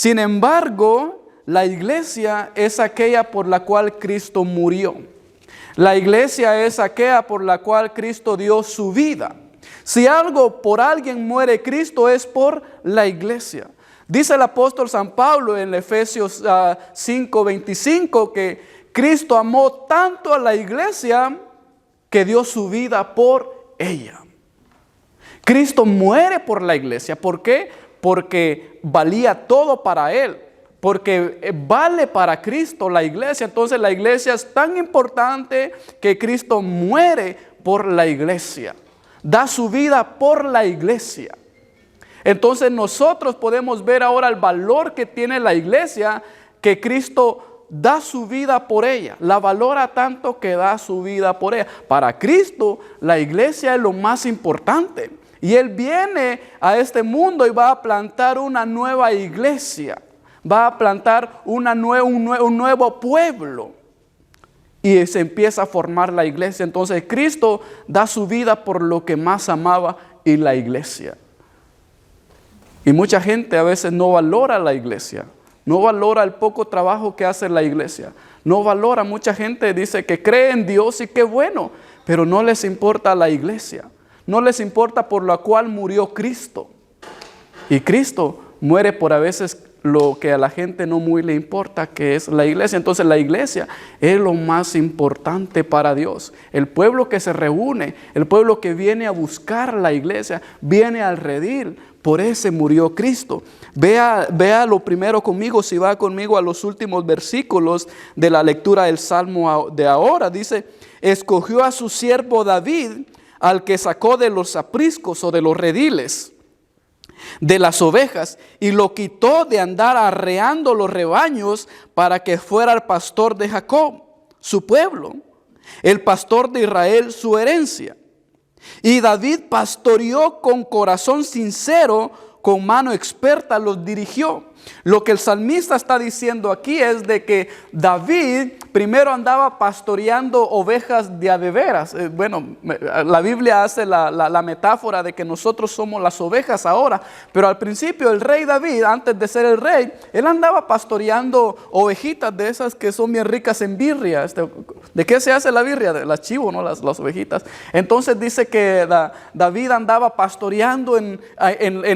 Sin embargo, la iglesia es aquella por la cual Cristo murió. La iglesia es aquella por la cual Cristo dio su vida. Si algo por alguien muere Cristo, es por la iglesia. Dice el apóstol San Pablo en Efesios 5:25 que Cristo amó tanto a la iglesia que dio su vida por ella. Cristo muere por la iglesia. ¿Por qué? Porque valía todo para Él. Porque vale para Cristo la iglesia. Entonces la iglesia es tan importante que Cristo muere por la iglesia. Da su vida por la iglesia. Entonces nosotros podemos ver ahora el valor que tiene la iglesia, que Cristo da su vida por ella. La valora tanto que da su vida por ella. Para Cristo la iglesia es lo más importante. Y Él viene a este mundo y va a plantar una nueva iglesia. Va a plantar un nuevo pueblo. Y se empieza a formar la iglesia. Entonces Cristo da su vida por lo que más amaba, y la iglesia. Y mucha gente a veces no valora la iglesia. No valora el poco trabajo que hace la iglesia. No valora, mucha gente dice que cree en Dios y qué bueno. Pero no les importa la iglesia. No les importa por la cual murió Cristo. Y Cristo muere por a veces lo que a la gente no muy le importa, que es la iglesia. Entonces la iglesia es lo más importante para Dios. El pueblo que se reúne, el pueblo que viene a buscar la iglesia, viene al redil. Por ese murió Cristo. Vea lo primero conmigo, si va conmigo a los últimos versículos de la lectura del Salmo de ahora. Dice: escogió a su siervo David, al que sacó de los apriscos o de los rediles de las ovejas, y lo quitó de andar arreando los rebaños, para que fuera el pastor de Jacob, su pueblo, el pastor de Israel, su herencia. Y David pastoreó con corazón sincero, con mano experta los dirigió. Lo que el salmista está diciendo aquí es de que David primero andaba pastoreando ovejas de a de veras. La Biblia hace la metáfora de que nosotros somos las ovejas ahora, pero al principio el rey David, antes de ser el rey, él andaba pastoreando ovejitas de esas que son bien ricas en birria. ¿De qué se hace la birria? De las chivo, ¿no? Las ovejitas. Entonces dice que David andaba pastoreando en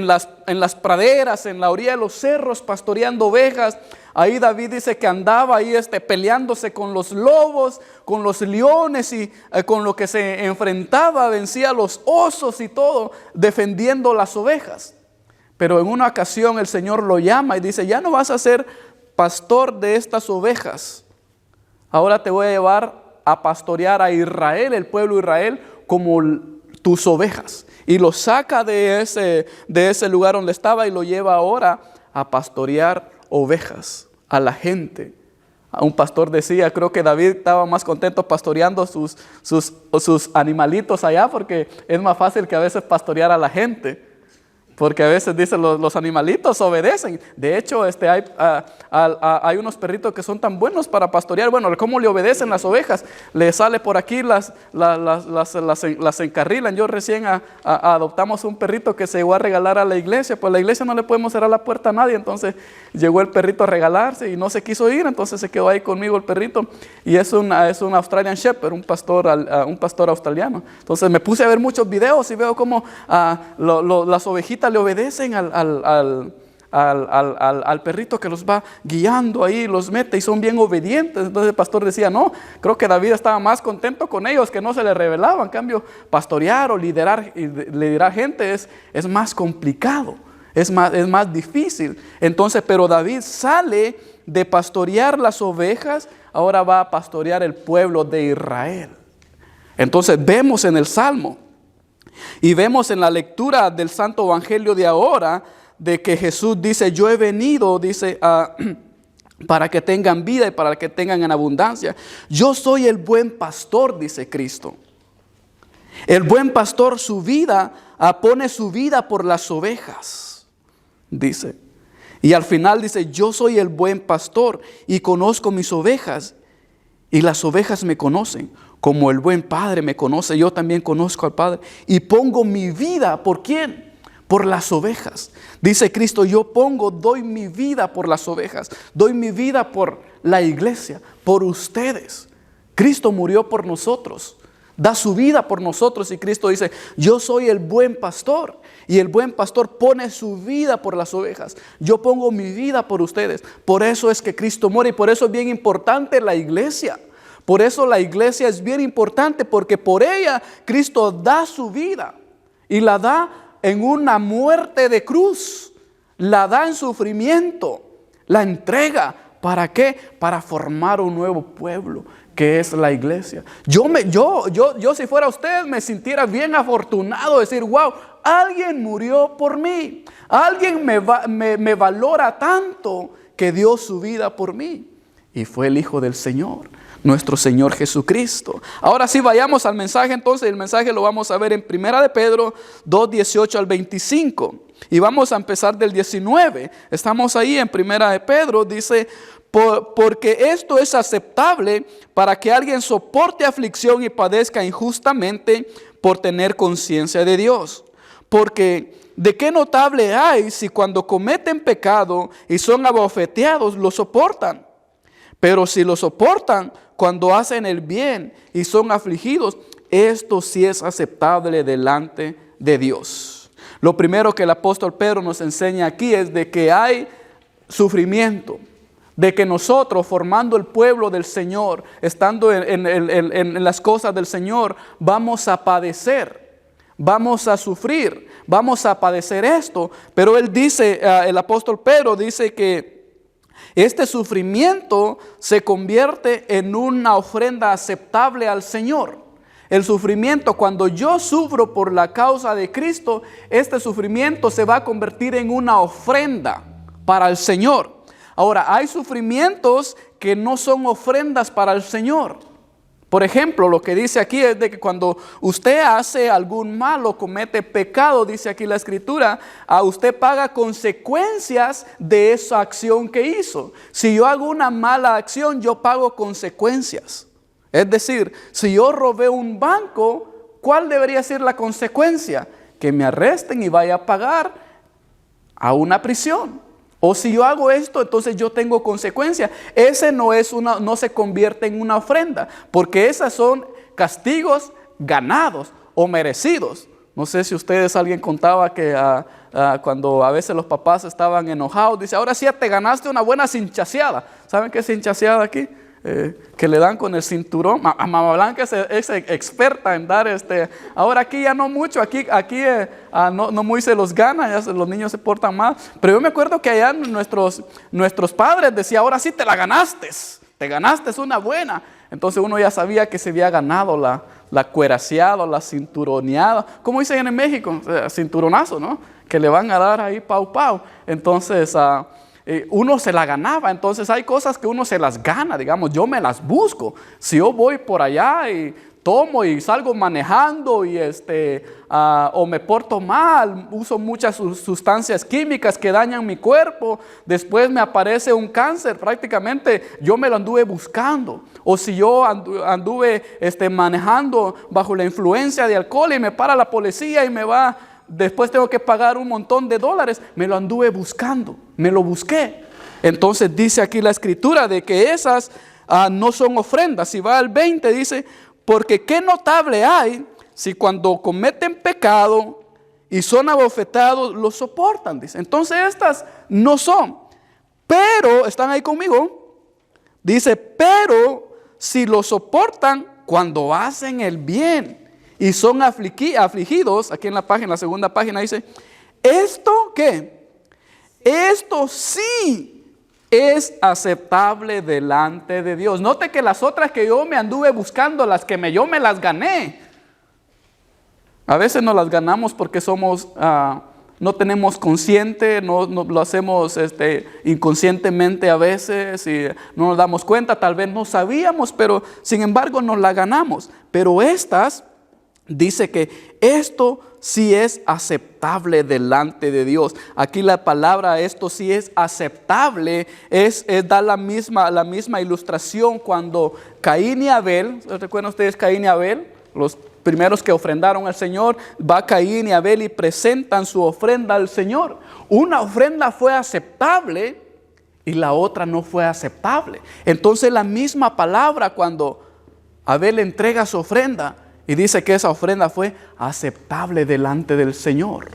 las praderas, en la orilla de los cerros, pastoreando ovejas. Ahí David dice que andaba ahí peleándose con los lobos, con los leones, y con lo que se enfrentaba, vencía a los osos y todo, defendiendo las ovejas. Pero en una ocasión el Señor lo llama y dice: ya no vas a ser pastor de estas ovejas, ahora te voy a llevar a pastorear a Israel, el pueblo de Israel, como tus ovejas. Y lo saca de ese lugar donde estaba y lo lleva ahora a pastorear ovejas a la gente. Un pastor decía, creo que David estaba más contento pastoreando sus animalitos allá, porque es más fácil que a veces pastorear a la gente. Porque a veces dicen los animalitos obedecen. De hecho, hay unos perritos que son tan buenos para pastorear. Bueno, ¿cómo le obedecen las ovejas? Le sale por aquí, las encarrilan. Yo recién adoptamos un perrito que se llegó a regalar a la iglesia. Pues la iglesia no le podemos cerrar la puerta a nadie. Entonces llegó el perrito a regalarse y no se quiso ir. Entonces se quedó ahí conmigo el perrito. Y es un Australian Shepherd, un pastor australiano. Entonces me puse a ver muchos videos y veo cómo las ovejitas le obedecen al perrito que los va guiando ahí, los mete y son bien obedientes. Entonces el pastor decía, no, creo que David estaba más contento con ellos, que no se le rebelaban. En cambio, pastorear o liderar gente es más complicado, es más difícil. Entonces, pero David sale de pastorear las ovejas, ahora va a pastorear el pueblo de Israel. Entonces vemos en el Salmo y vemos en la lectura del Santo Evangelio de ahora, de que Jesús dice, yo he venido, dice, para que tengan vida y para que tengan en abundancia. Yo soy el buen pastor, dice Cristo. El buen pastor pone su vida por las ovejas, dice. Y al final dice, yo soy el buen pastor y conozco mis ovejas y las ovejas me conocen. Como el buen Padre me conoce, yo también conozco al Padre y pongo mi vida, ¿por quién? por las ovejas. Dice Cristo, doy mi vida por las ovejas, doy mi vida por la iglesia, por ustedes. Cristo murió por nosotros, da su vida por nosotros, y Cristo dice, yo soy el buen pastor, y el buen pastor pone su vida por las ovejas. Yo pongo mi vida por ustedes. Por eso es que Cristo muere, y por eso es bien importante la iglesia. Por eso la iglesia es bien importante, porque por ella Cristo da su vida, y la da en una muerte de cruz, la da en sufrimiento, la entrega. ¿Para qué? Para formar un nuevo pueblo, que es la iglesia. Yo si fuera usted, me sintiera bien afortunado, decir, wow, alguien murió por mí, alguien me valora tanto que dio su vida por mí, y fue el Hijo del Señor, nuestro Señor Jesucristo. Ahora sí, vayamos al mensaje. Entonces el mensaje lo vamos a ver en 1 de Pedro 2, 18 al 25. Y vamos a empezar del 19. Estamos ahí en 1 de Pedro. Dice, porque esto es aceptable para que alguien soporte aflicción y padezca injustamente por tener conciencia de Dios. Porque ¿de qué notable hay si cuando cometen pecado y son abofeteados lo soportan? Pero si lo soportan cuando hacen el bien y son afligidos, esto sí es aceptable delante de Dios. Lo primero que el apóstol Pedro nos enseña aquí es de que hay sufrimiento, de que nosotros, formando el pueblo del Señor, estando en las cosas del Señor, vamos a padecer, vamos a sufrir, vamos a padecer esto. Pero él dice, el apóstol Pedro dice que este sufrimiento se convierte en una ofrenda aceptable al Señor. El sufrimiento, cuando yo sufro por la causa de Cristo, este sufrimiento se va a convertir en una ofrenda para el Señor. Ahora, hay sufrimientos que no son ofrendas para el Señor. Por ejemplo, lo que dice aquí es de que cuando usted hace algún mal o comete pecado, dice aquí la Escritura, a usted paga consecuencias de esa acción que hizo. Si yo hago una mala acción, yo pago consecuencias. Es decir, si yo robé un banco, ¿cuál debería ser la consecuencia? Que me arresten y vaya a pagar a una prisión. O si yo hago esto, entonces yo tengo consecuencias. Ese no se convierte en una ofrenda, porque esas son castigos ganados o merecidos. No sé si alguien contaba que cuando a veces los papás estaban enojados, dice, ahora sí ya te ganaste una buena cinchaseada. ¿Saben qué es cinchaseada aquí? Que le dan con el cinturón. Mamá Blanca es experta en dar ahora aquí ya no mucho, aquí no muy se los gana, ya los niños se portan mal. Pero yo me acuerdo que allá nuestros padres decían, ahora sí te ganaste una buena. Entonces uno ya sabía que se había ganado la cueraseada, la cinturoneada, como dicen en México, cinturonazo, ¿no? Que le van a dar ahí pau. Entonces uno se la ganaba. Entonces hay cosas que uno se las gana, digamos, yo me las busco. Si yo voy por allá y tomo y salgo manejando y o me porto mal, uso muchas sustancias químicas que dañan mi cuerpo, después me aparece un cáncer, prácticamente yo me lo anduve buscando. O si yo anduve manejando bajo la influencia de alcohol y me para la policía y después tengo que pagar un montón de dólares, me lo anduve buscando, me lo busqué. Entonces dice aquí la Escritura de que esas no son ofrendas. Si va al 20 dice, porque qué notable hay si cuando cometen pecado y son abofetados lo soportan, dice. Entonces estas no son, pero, ¿están ahí conmigo? Dice, pero si lo soportan cuando hacen el bien y son afligidos, aquí en la segunda página dice, ¿esto qué? Esto sí es aceptable delante de Dios. Note que las otras que yo me anduve buscando, yo me las gané. A veces no las ganamos porque no tenemos consciente, no lo hacemos inconscientemente a veces y no nos damos cuenta, tal vez no sabíamos, pero sin embargo nos la ganamos. Pero estas dice que esto sí es aceptable delante de Dios. Aquí la palabra esto sí es aceptable da la misma ilustración cuando Caín y Abel, ¿recuerdan ustedes Caín y Abel? Los primeros que ofrendaron al Señor, va Caín y Abel y presentan su ofrenda al Señor. Una ofrenda fue aceptable y la otra no fue aceptable. Entonces la misma palabra cuando Abel entrega su ofrenda y dice que esa ofrenda fue aceptable delante del Señor.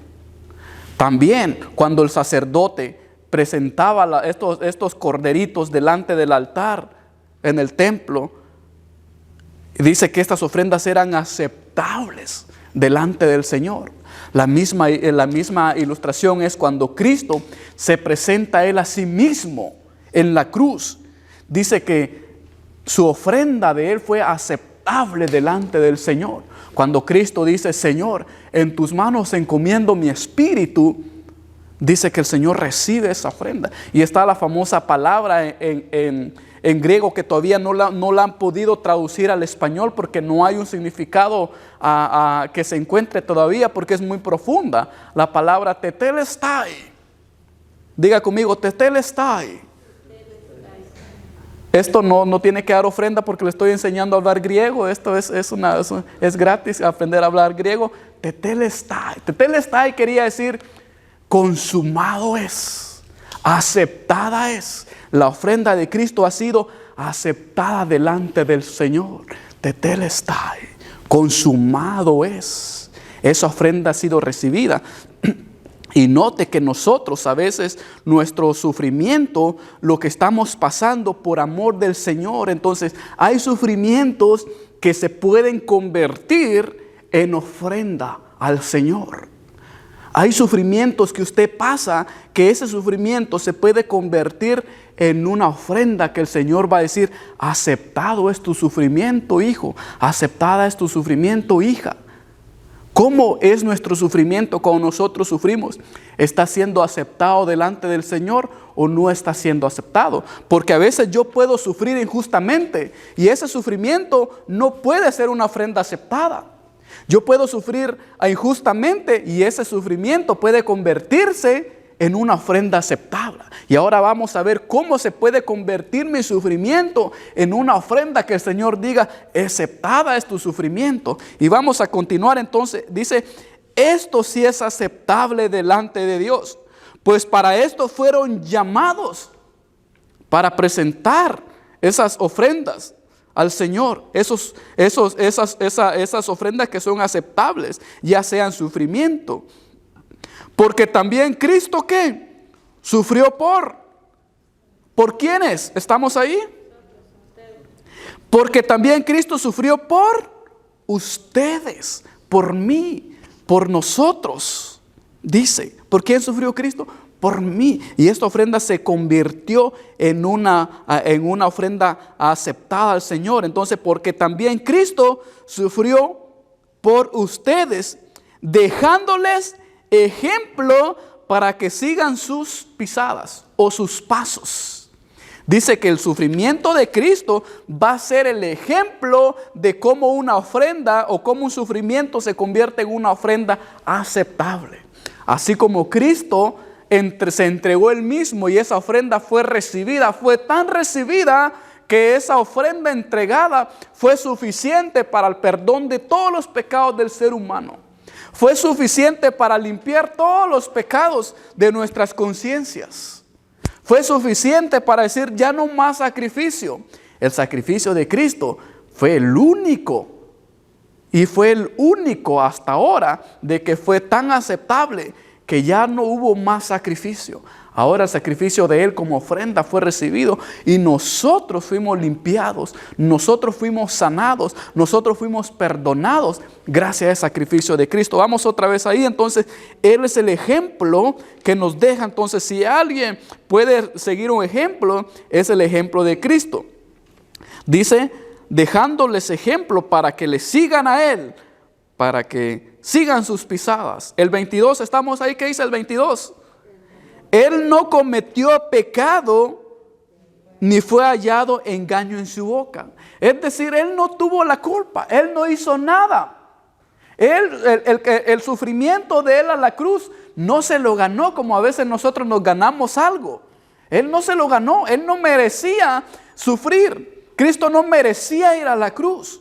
También cuando el sacerdote presentaba estos corderitos delante del altar en el templo, dice que estas ofrendas eran aceptables delante del Señor. La misma ilustración es cuando Cristo se presenta a Él a sí mismo en la cruz. Dice que su ofrenda de Él fue aceptable delante del Señor. Cuando Cristo dice: Señor, en tus manos encomiendo mi espíritu, dice que el Señor recibe esa ofrenda. Y está la famosa palabra en griego que todavía no la han podido traducir al español porque no hay un significado que se encuentre todavía, porque es muy profunda. La palabra tetelestai. Diga conmigo: tetelestai. Esto no tiene que dar ofrenda porque le estoy enseñando a hablar griego. Esto es gratis aprender a hablar griego. Tetelestai. Tetelestai quería decir: consumado es, aceptada es. La ofrenda de Cristo ha sido aceptada delante del Señor. Tetelestai, consumado es. Esa ofrenda ha sido recibida. Y note que nosotros a veces nuestro sufrimiento, lo que estamos pasando por amor del Señor, entonces hay sufrimientos que se pueden convertir en ofrenda al Señor. Hay sufrimientos que usted pasa, que ese sufrimiento se puede convertir en una ofrenda que el Señor va a decir: aceptado es tu sufrimiento, hijo, aceptada es tu sufrimiento, hija. ¿Cómo es nuestro sufrimiento cuando nosotros sufrimos? ¿Está siendo aceptado delante del Señor o no está siendo aceptado? Porque a veces yo puedo sufrir injustamente y ese sufrimiento no puede ser una ofrenda aceptada. Yo puedo sufrir injustamente y ese sufrimiento puede convertirse en una ofrenda aceptable. Y ahora vamos a ver cómo se puede convertir mi sufrimiento en una ofrenda que el Señor diga: aceptada es tu sufrimiento. Y vamos a continuar entonces. Dice: esto sí es aceptable delante de Dios, pues para esto fueron llamados, para presentar esas ofrendas al Señor, esas ofrendas que son aceptables, ya sean sufrimiento. Porque también Cristo, ¿qué? Sufrió ¿por quiénes? ¿Estamos ahí? Porque también Cristo sufrió por ustedes, por mí, por nosotros. Dice: ¿por quién sufrió Cristo? Por mí. Y esta ofrenda se convirtió en una ofrenda aceptada al Señor. Entonces, porque también Cristo sufrió por ustedes, dejándoles ejemplo para que sigan sus pisadas o sus pasos. Dice que el sufrimiento de Cristo va a ser el ejemplo de cómo una ofrenda o cómo un sufrimiento se convierte en una ofrenda aceptable. Así como Cristo se entregó él mismo y esa ofrenda fue recibida, fue tan recibida que esa ofrenda entregada fue suficiente para el perdón de todos los pecados del ser humano. Fue suficiente para limpiar todos los pecados de nuestras conciencias. Fue suficiente para decir: ya no más sacrificio. El sacrificio de Cristo fue el único. Y fue el único hasta ahora de que fue tan aceptable que ya no hubo más sacrificio. Ahora el sacrificio de Él como ofrenda fue recibido y nosotros fuimos limpiados, nosotros fuimos sanados, nosotros fuimos perdonados gracias al sacrificio de Cristo. Vamos otra vez ahí. Entonces Él es el ejemplo que nos deja. Entonces, si alguien puede seguir un ejemplo, es el ejemplo de Cristo. Dice: dejándoles ejemplo para que le sigan a Él, para que sigan sus pisadas. El 22, ¿estamos ahí? ¿Qué dice el 22? Él no cometió pecado, ni fue hallado engaño en su boca. Es decir, Él no tuvo la culpa, Él no hizo nada. El sufrimiento de Él a la cruz no se lo ganó como a veces nosotros nos ganamos algo. Él no se lo ganó, Él no merecía sufrir. Cristo no merecía ir a la cruz.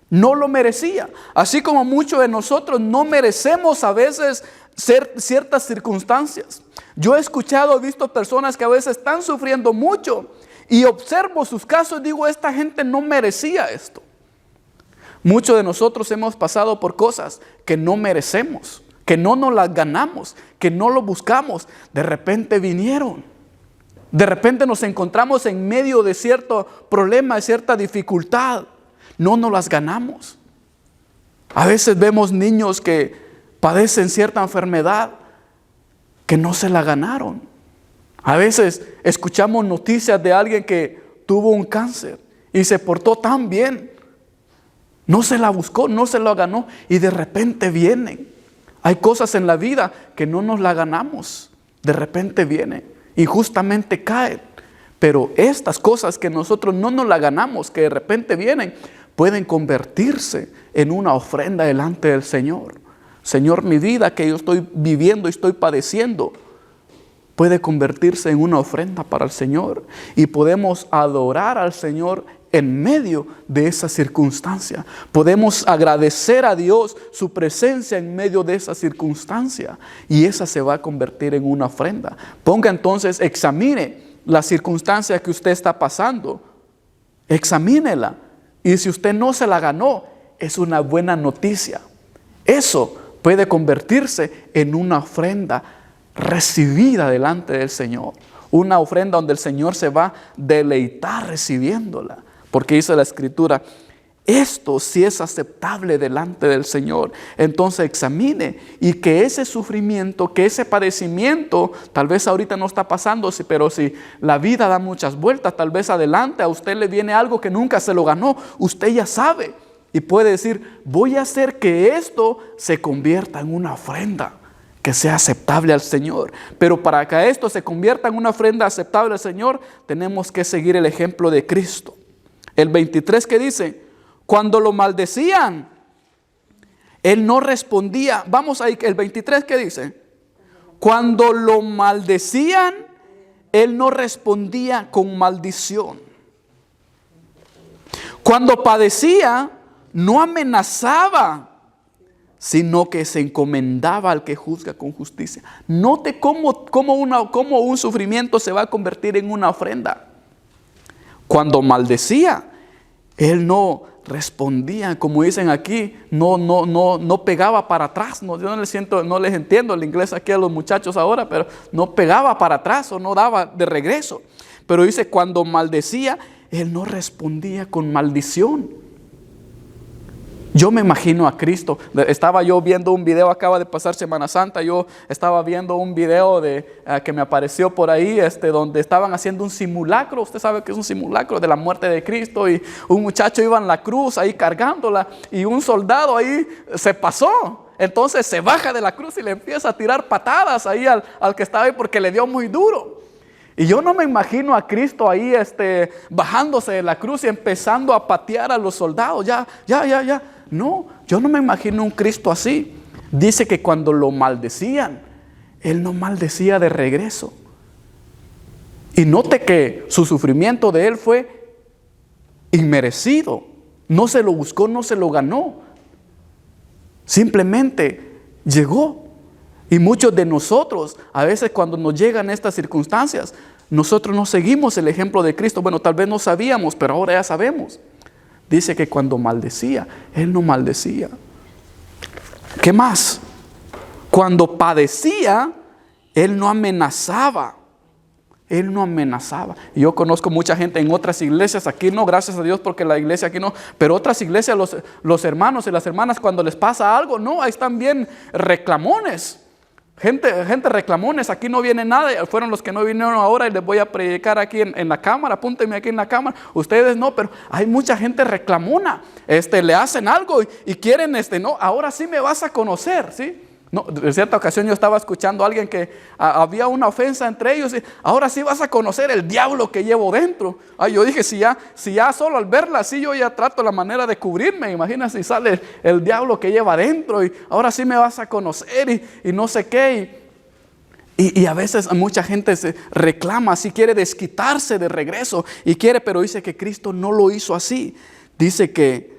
No lo merecía. Así como muchos de nosotros no merecemos a veces ciertas circunstancias. Yo he escuchado, he visto personas que a veces están sufriendo mucho y observo sus casos y digo, esta gente no merecía esto. Muchos de nosotros hemos pasado por cosas que no merecemos, que no nos las ganamos, que no lo buscamos. De repente vinieron. De repente nos encontramos en medio de cierto problema, de cierta dificultad. No nos las ganamos. A veces vemos niños que padecen cierta enfermedad que no se la ganaron. A veces escuchamos noticias de alguien que tuvo un cáncer y se portó tan bien. No se la buscó, no se la ganó y de repente vienen. Hay cosas en la vida que no nos la ganamos. De repente vienen y justamente caen. Pero estas cosas que nosotros no nos la ganamos, que de repente vienen, pueden convertirse en una ofrenda delante del Señor. Señor, mi vida que yo estoy viviendo y estoy padeciendo, puede convertirse en una ofrenda para el Señor. Y podemos adorar al Señor en medio de esa circunstancia. Podemos agradecer a Dios su presencia en medio de esa circunstancia. Y esa se va a convertir en una ofrenda. Ponga entonces, examine la circunstancia que usted está pasando. Examínela. Y si usted no se la ganó, es una buena noticia. Eso puede convertirse en una ofrenda recibida delante del Señor. Una ofrenda donde el Señor se va a deleitar recibiéndola. Porque dice la Escritura, esto sí es aceptable delante del Señor. Entonces examine y que ese sufrimiento, que ese padecimiento, tal vez ahorita no está pasando, pero si la vida da muchas vueltas, tal vez adelante a usted le viene algo que nunca se lo ganó. Usted ya sabe y puede decir, voy a hacer que esto se convierta en una ofrenda que sea aceptable al Señor. Pero para que esto se convierta en una ofrenda aceptable al Señor, tenemos que seguir el ejemplo de Cristo. El 23 que dice, cuando lo maldecían, Él no respondía. Vamos ahí, el 23 que dice, cuando lo maldecían, Él no respondía con maldición. Cuando padecía, no amenazaba, sino que se encomendaba al que juzga con justicia. Note cómo un sufrimiento se va a convertir en una ofrenda. Cuando maldecía, Él no respondía, como dicen aquí, no pegaba para atrás. Yo no les entiendo el inglés aquí a los muchachos ahora, pero no pegaba para atrás o no daba de regreso. Pero dice, cuando maldecía, Él no respondía con maldición. Yo me imagino a Cristo. Estaba yo viendo un video, acaba de pasar Semana Santa, yo estaba viendo un video que me apareció por ahí, donde estaban haciendo un simulacro. Usted sabe que es un simulacro de la muerte de Cristo, y un muchacho iba en la cruz ahí cargándola, y un soldado ahí se pasó. Entonces se baja de la cruz y le empieza a tirar patadas ahí al que estaba ahí porque le dio muy duro. Y yo no me imagino a Cristo ahí bajándose de la cruz y empezando a patear a los soldados. Ya. No, yo no me imagino un Cristo así. Dice que cuando lo maldecían, Él no maldecía de regreso. Y note que su sufrimiento de Él fue inmerecido. No se lo buscó, no se lo ganó. Simplemente llegó. Y muchos de nosotros, a veces cuando nos llegan estas circunstancias, nosotros no seguimos el ejemplo de Cristo. Bueno, tal vez no sabíamos, pero ahora ya sabemos. Dice que cuando maldecía, Él no maldecía. ¿Qué más? Cuando padecía, Él no amenazaba. Él no amenazaba. Y yo conozco mucha gente en otras iglesias, aquí no, gracias a Dios porque la iglesia aquí no, pero otras iglesias, los hermanos y las hermanas, cuando les pasa algo, no, ahí están bien reclamones. Gente reclamones, aquí no viene nada. Fueron los que no vinieron ahora y les voy a predicar aquí en la cámara. Apúntenme aquí en la cámara. Ustedes no, pero hay mucha gente reclamona. Le hacen algo y quieren, no, ahora sí me vas a conocer, ¿sí? No, en cierta ocasión yo estaba escuchando a alguien que había una ofensa entre ellos y ahora sí vas a conocer el diablo que llevo dentro. Yo dije, si ya solo al verla así yo ya trato la manera de cubrirme. Imagina si sale el diablo que lleva dentro y ahora sí me vas a conocer y no sé qué. Y a veces mucha gente se reclama, así quiere desquitarse de regreso y quiere, pero dice que Cristo no lo hizo así. Dice que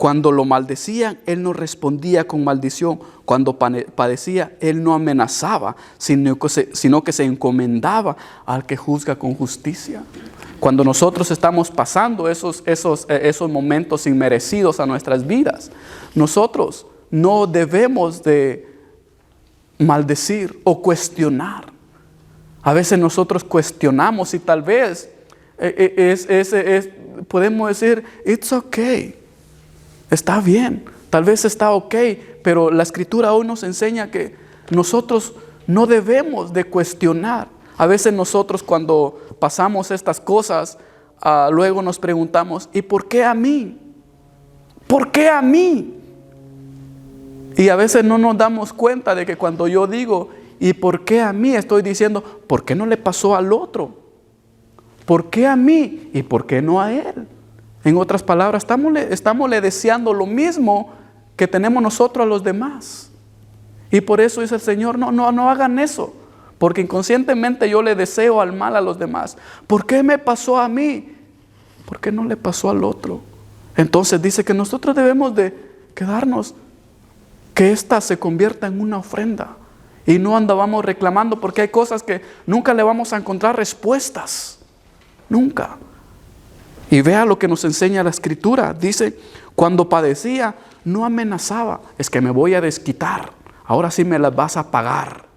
Cuando lo maldecían, Él no respondía con maldición. Cuando padecía, Él no amenazaba, sino que se encomendaba al que juzga con justicia. Cuando nosotros estamos pasando esos momentos inmerecidos a nuestras vidas, nosotros no debemos de maldecir o cuestionar. A veces nosotros cuestionamos y tal vez podemos decir, it's okay, está bien, tal vez está ok, pero la Escritura hoy nos enseña que nosotros no debemos de cuestionar. A veces nosotros cuando pasamos estas cosas, luego nos preguntamos, ¿y por qué a mí? ¿Por qué a mí? Y a veces no nos damos cuenta de que cuando yo digo, ¿y por qué a mí? Estoy diciendo, ¿por qué no le pasó al otro? ¿Por qué a mí? ¿Y por qué no a él? En otras palabras, estamos deseando lo mismo que tenemos nosotros a los demás. Y por eso dice el Señor, no hagan eso. Porque inconscientemente yo le deseo al mal a los demás. ¿Por qué me pasó a mí? ¿Por qué no le pasó al otro? Entonces dice que nosotros debemos de quedarnos, que ésta se convierta en una ofrenda. Y no andábamos reclamando, porque hay cosas que nunca le vamos a encontrar respuestas. Nunca. Y vea lo que nos enseña la Escritura. Dice, cuando padecía, no amenazaba. Es que me voy a desquitar. Ahora sí me las vas a pagar.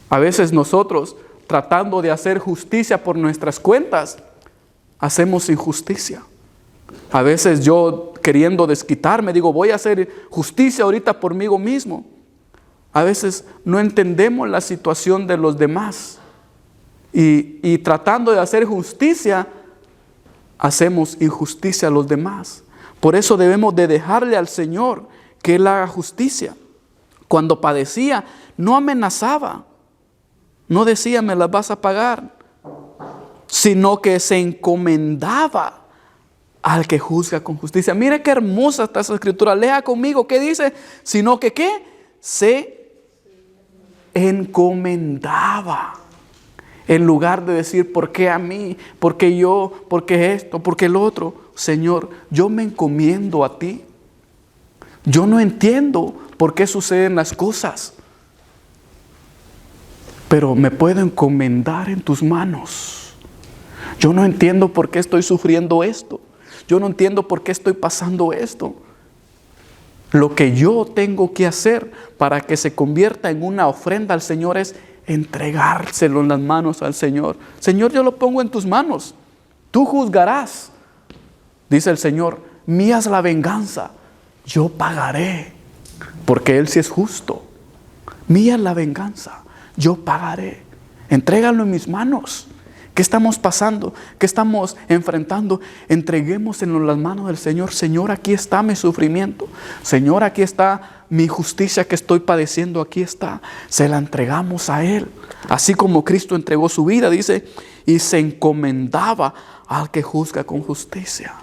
A veces nosotros, tratando de hacer justicia por nuestras cuentas, hacemos injusticia. A veces yo, queriendo desquitarme, digo, voy a hacer justicia ahorita por mí mismo. A veces no entendemos la situación de los demás. Y tratando de hacer justicia, hacemos injusticia a los demás. Por eso debemos de dejarle al Señor que Él haga justicia. Cuando padecía, no amenazaba. No decía, me las vas a pagar. Sino que se encomendaba al que juzga con justicia. Mire qué hermosa está esa Escritura. Lea conmigo, ¿qué dice? Sino que ¿qué? Se encomendaba. En lugar de decir, ¿por qué a mí? ¿Por qué yo? ¿Por qué esto? ¿Por qué el otro? Señor, yo me encomiendo a ti. Yo no entiendo por qué suceden las cosas, pero me puedo encomendar en tus manos. Yo no entiendo por qué estoy sufriendo esto. Yo no entiendo por qué estoy pasando esto. Lo que yo tengo que hacer para que se convierta en una ofrenda al Señor es entregárselo en las manos al Señor. Señor, yo lo pongo en tus manos. Tú juzgarás. Dice el Señor, mía es la venganza. Yo pagaré. Porque Él sí es justo. Mía es la venganza. Yo pagaré. Entrégalo en mis manos. ¿Qué estamos pasando? ¿Qué estamos enfrentando? Entreguémoslo en las manos del Señor. Señor, aquí está mi sufrimiento. Señor, aquí está mi injusticia que estoy padeciendo. Aquí está. Se la entregamos a Él. Así como Cristo entregó su vida, dice, y se encomendaba al que juzga con justicia.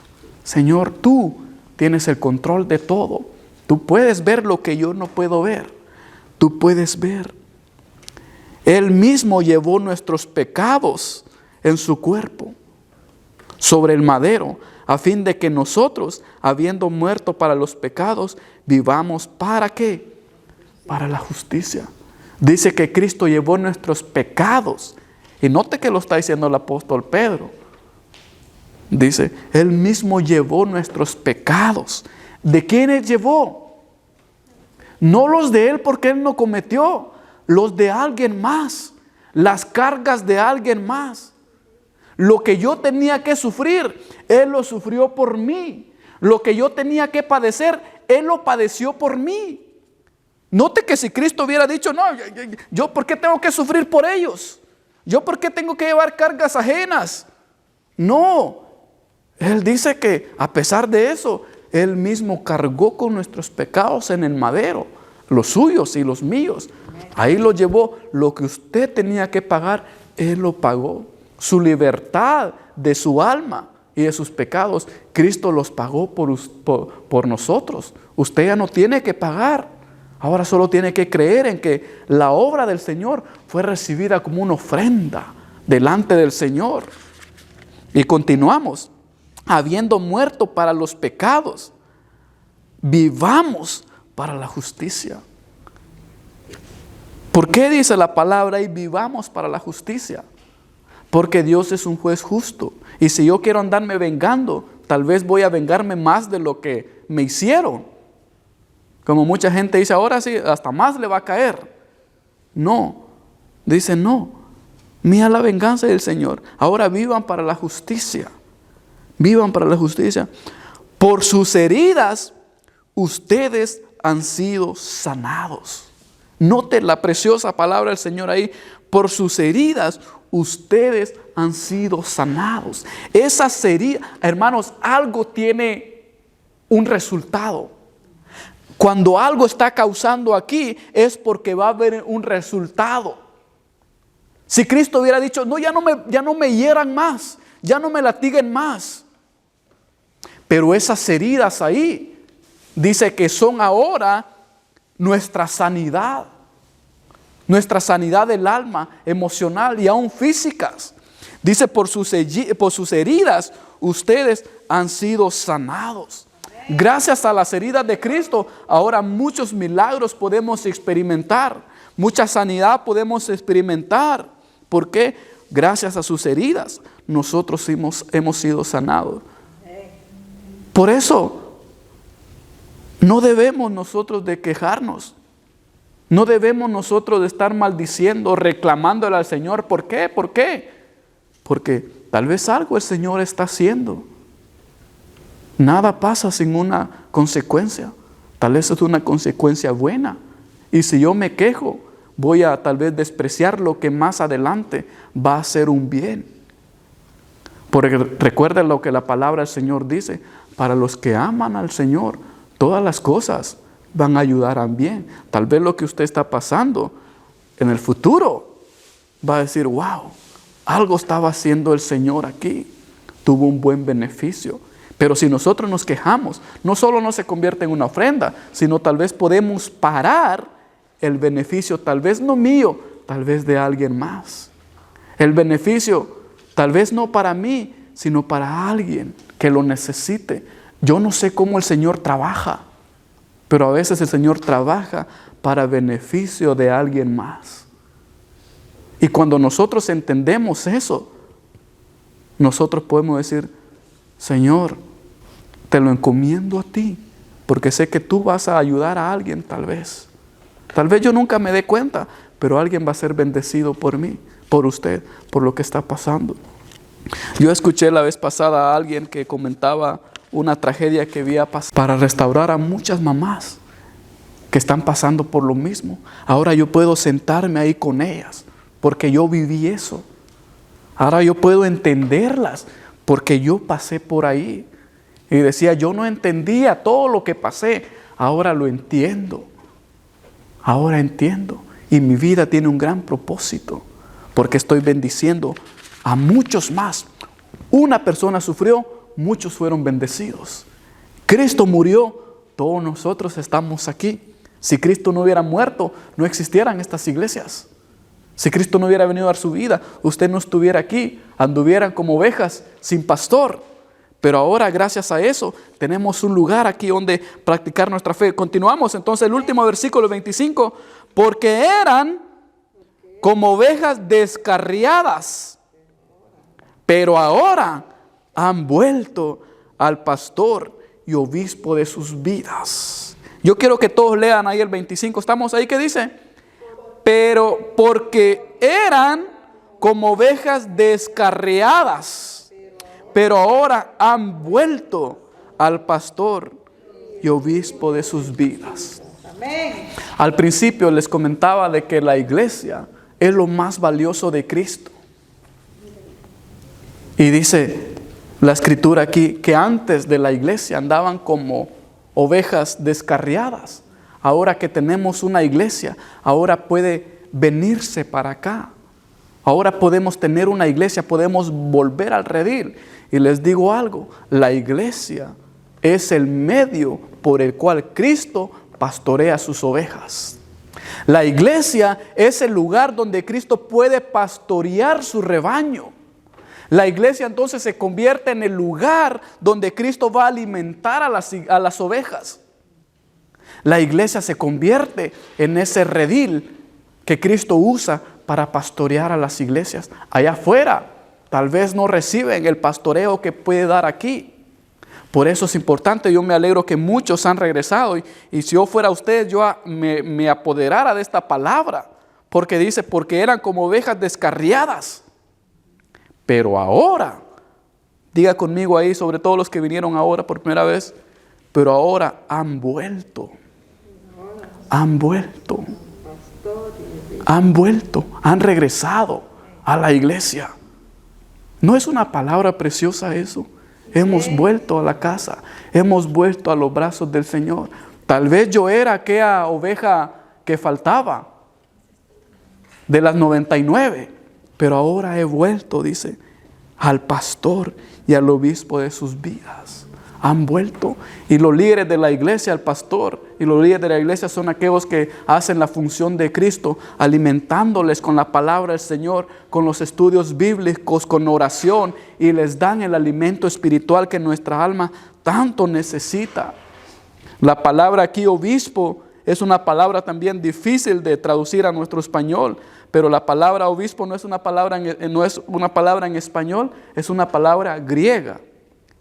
Señor, tú tienes el control de todo. Tú puedes ver lo que yo no puedo ver. Tú puedes ver. Él mismo llevó nuestros pecados en su cuerpo sobre el madero, a fin de que nosotros, habiendo muerto para los pecados, vivamos ¿para qué? Para la justicia. Dice que Cristo llevó nuestros pecados. Y note que lo está diciendo el apóstol Pedro. Dice, Él mismo llevó nuestros pecados. ¿De quiénes llevó? No los de Él, porque Él no cometió. Los de alguien más. Las cargas de alguien más. Lo que yo tenía que sufrir, Él lo sufrió por mí. Lo que yo tenía que padecer, Él lo padeció por mí. Note que si Cristo hubiera dicho, no, yo ¿por qué tengo que sufrir por ellos? ¿Yo por qué tengo que llevar cargas ajenas? No. Él dice que a pesar de eso, Él mismo cargó con nuestros pecados en el madero, los suyos y los míos. Ahí lo llevó. Lo que usted tenía que pagar, Él lo pagó. Su libertad de su alma y de sus pecados, Cristo los pagó por nosotros. Usted ya no tiene que pagar. Ahora solo tiene que creer en que la obra del Señor fue recibida como una ofrenda delante del Señor. Y continuamos. habiendo muerto para los pecados, vivamos para la justicia. ¿Por qué dice la palabra y vivamos para la justicia? Porque Dios es un juez justo. Y si yo quiero andarme vengando, tal vez voy a vengarme más de lo que me hicieron. Como mucha gente dice, ahora sí, hasta más le va a caer. No, dice no. Mira la venganza del Señor. Ahora vivan para la justicia. Vivan para la justicia. Por sus heridas, ustedes han sido sanados. Note la preciosa palabra del Señor ahí. Por sus heridas, ustedes han sido sanados. Esas heridas, hermanos, algo tiene un resultado. Cuando algo está causando aquí, es porque va a haber un resultado. Si Cristo hubiera dicho, no, ya no me hieran más, ya no me latiguen más. Pero esas heridas ahí, dice que son ahora nuestra sanidad del alma, emocional y aún físicas. Dice, por sus heridas ustedes han sido sanados. Gracias a las heridas de Cristo, ahora muchos milagros podemos experimentar, mucha sanidad podemos experimentar. ¿Por qué? Gracias a sus heridas nosotros hemos sido sanados. Por eso no debemos nosotros de quejarnos. No debemos nosotros de estar maldiciendo, reclamándole al Señor. ¿Por qué? ¿Por qué? Porque tal vez algo el Señor está haciendo. Nada pasa sin una consecuencia. Tal vez es una consecuencia buena. Y si yo me quejo, voy a tal vez despreciar lo que más adelante va a ser un bien. Porque recuerden lo que la palabra del Señor dice. Para los que aman al Señor, todas las cosas van a ayudar a bien. Tal vez lo que usted está pasando en el futuro va a decir, wow, algo estaba haciendo el Señor aquí. Tuvo un buen beneficio. Pero si nosotros nos quejamos, no solo no se convierte en una ofrenda, sino tal vez podemos parar el beneficio, tal vez no mío, tal vez de alguien más. El beneficio, tal vez no para mí, sino para alguien que lo necesite. Yo no sé cómo el Señor trabaja, pero a veces el Señor trabaja para beneficio de alguien más. Y cuando nosotros entendemos eso, nosotros podemos decir, Señor, te lo encomiendo a ti, porque sé que tú vas a ayudar a alguien tal vez. Tal vez yo nunca me dé cuenta, pero alguien va a ser bendecido por mí, por usted, por lo que está pasando. Yo escuché la vez pasada a alguien que comentaba una tragedia que había pasado para restaurar a muchas mamás que están pasando por lo mismo. Ahora yo puedo sentarme ahí con ellas, porque yo viví eso. Ahora yo puedo entenderlas, porque yo pasé por ahí. Y decía, yo no entendía todo lo que pasé, ahora lo entiendo. Ahora entiendo. Y mi vida tiene un gran propósito, porque estoy bendiciendo a muchos más. Una persona sufrió, muchos fueron bendecidos. Cristo murió, todos nosotros estamos aquí. Si Cristo no hubiera muerto, no existieran estas iglesias. Si Cristo no hubiera venido a dar su vida, usted no estuviera aquí, anduvieran como ovejas sin pastor. Pero ahora, gracias a eso, tenemos un lugar aquí donde practicar nuestra fe. Continuamos entonces el último versículo 25. Porque eran como ovejas descarriadas, pero ahora han vuelto al pastor y obispo de sus vidas. Yo quiero que todos lean ahí el 25. ¿Estamos ahí? ¿Qué dice? Pero porque eran como ovejas descarriadas, pero ahora han vuelto al pastor y obispo de sus vidas. Al principio les comentaba de que la iglesia es lo más valioso de Cristo. Y dice la escritura aquí que antes de la iglesia andaban como ovejas descarriadas. Ahora que tenemos una iglesia, ahora puede venirse para acá. Ahora podemos tener una iglesia, podemos volver al redil. Y les digo algo, la iglesia es el medio por el cual Cristo pastorea sus ovejas. La iglesia es el lugar donde Cristo puede pastorear su rebaño. La iglesia entonces se convierte en el lugar donde Cristo va a alimentar a las ovejas. La iglesia se convierte en ese redil que Cristo usa para pastorear a las iglesias. Allá afuera tal vez no reciben el pastoreo que puede dar aquí. Por eso es importante, yo me alegro que muchos han regresado. Y si yo fuera usted, yo me apoderara de esta palabra. Porque dice, porque eran como ovejas descarriadas. Pero ahora, diga conmigo ahí, sobre todo los que vinieron ahora por primera vez, pero ahora han vuelto. Han vuelto. Han vuelto, han regresado a la iglesia. ¿No es una palabra preciosa eso? Hemos vuelto a la casa, hemos vuelto a los brazos del Señor. Tal vez yo era aquella oveja que faltaba de las 99, pero ahora he vuelto, dice, al pastor y al obispo de sus vidas. Han vuelto. Y los líderes de la iglesia, el pastor y los líderes de la iglesia son aquellos que hacen la función de Cristo, alimentándoles con la palabra del Señor, con los estudios bíblicos, con oración, y les dan el alimento espiritual que nuestra alma tanto necesita. La palabra aquí, obispo, es una palabra también difícil de traducir a nuestro español, pero la palabra obispo no es una palabra en español, es una palabra griega.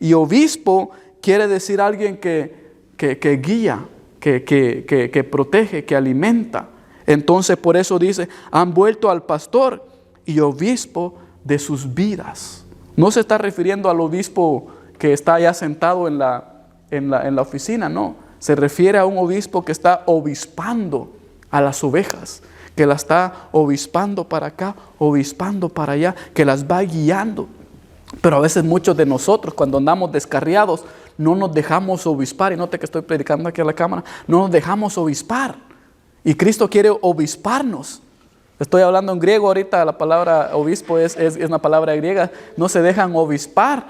Y obispo quiere decir alguien que guía, que protege, que alimenta. Entonces por eso dice, han vuelto al pastor y obispo de sus vidas. No se está refiriendo al obispo que está allá sentado en la oficina, no. Se refiere a un obispo que está obispando a las ovejas, que las está obispando para acá, obispando para allá, que las va guiando. Pero a veces muchos de nosotros, cuando andamos descarriados, no nos dejamos obispar. Y note que estoy predicando aquí a la cámara. No nos dejamos obispar. Y Cristo quiere obisparnos. Estoy hablando en griego ahorita. La palabra obispo es una palabra griega. No se dejan obispar.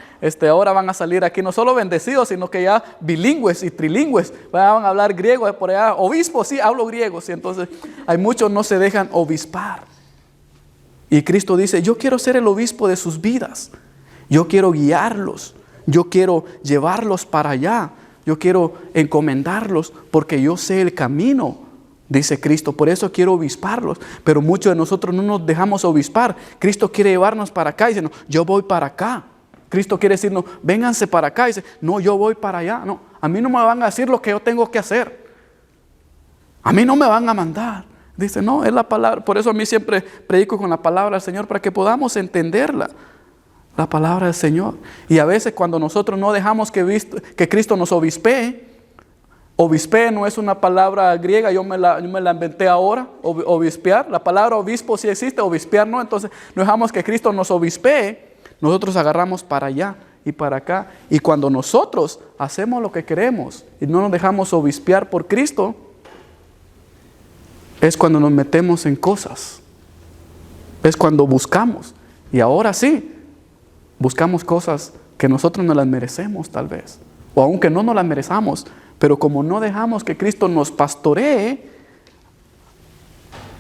Ahora van a salir aquí no solo bendecidos, sino que ya bilingües y trilingües. Van a hablar griego por allá. Obispo, sí, hablo griego. Sí, entonces hay muchos no se dejan obispar. Y Cristo dice, yo quiero ser el obispo de sus vidas. Yo quiero guiarlos, yo quiero llevarlos para allá, yo quiero encomendarlos porque yo sé el camino, dice Cristo. Por eso quiero obisparlos, pero muchos de nosotros no nos dejamos obispar. Cristo quiere llevarnos para acá y dice, no, yo voy para acá. Cristo quiere decirnos, vénganse para acá y dice, no, yo voy para allá. No, a mí no me van a decir lo que yo tengo que hacer. A mí no me van a mandar. Dice, no, es la palabra. Por eso a mí siempre predico con la palabra del Señor para que podamos entenderla. La palabra del Señor. Y a veces cuando nosotros no dejamos que Cristo nos obispee, obispee no es una palabra griega, yo me la inventé ahora, obispear. La palabra obispo sí existe, obispear no. Entonces no dejamos que Cristo nos obispee, nosotros agarramos para allá y para acá. Y cuando nosotros hacemos lo que queremos y no nos dejamos obispear por Cristo, es cuando nos metemos en cosas. Es cuando buscamos. Y ahora sí, buscamos cosas que nosotros no las merecemos tal vez, o aunque no nos las merezamos, pero como no dejamos que Cristo nos pastoree,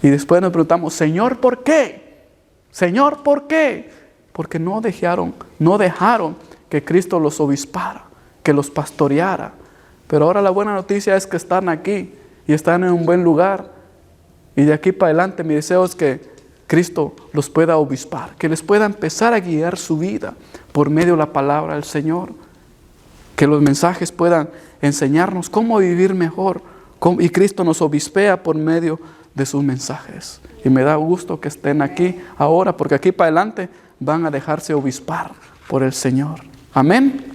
y después nos preguntamos, Señor, ¿por qué? Señor, ¿por qué? Porque no dejaron que Cristo los obispara, que los pastoreara. Pero ahora la buena noticia es que están aquí y están en un buen lugar, y de aquí para adelante mi deseo es que Cristo los pueda obispar, que les pueda empezar a guiar su vida por medio de la palabra del Señor, que los mensajes puedan enseñarnos cómo vivir mejor, y Cristo nos obispea por medio de sus mensajes. Y me da gusto que estén aquí ahora, porque aquí para adelante van a dejarse obispar por el Señor. Amén.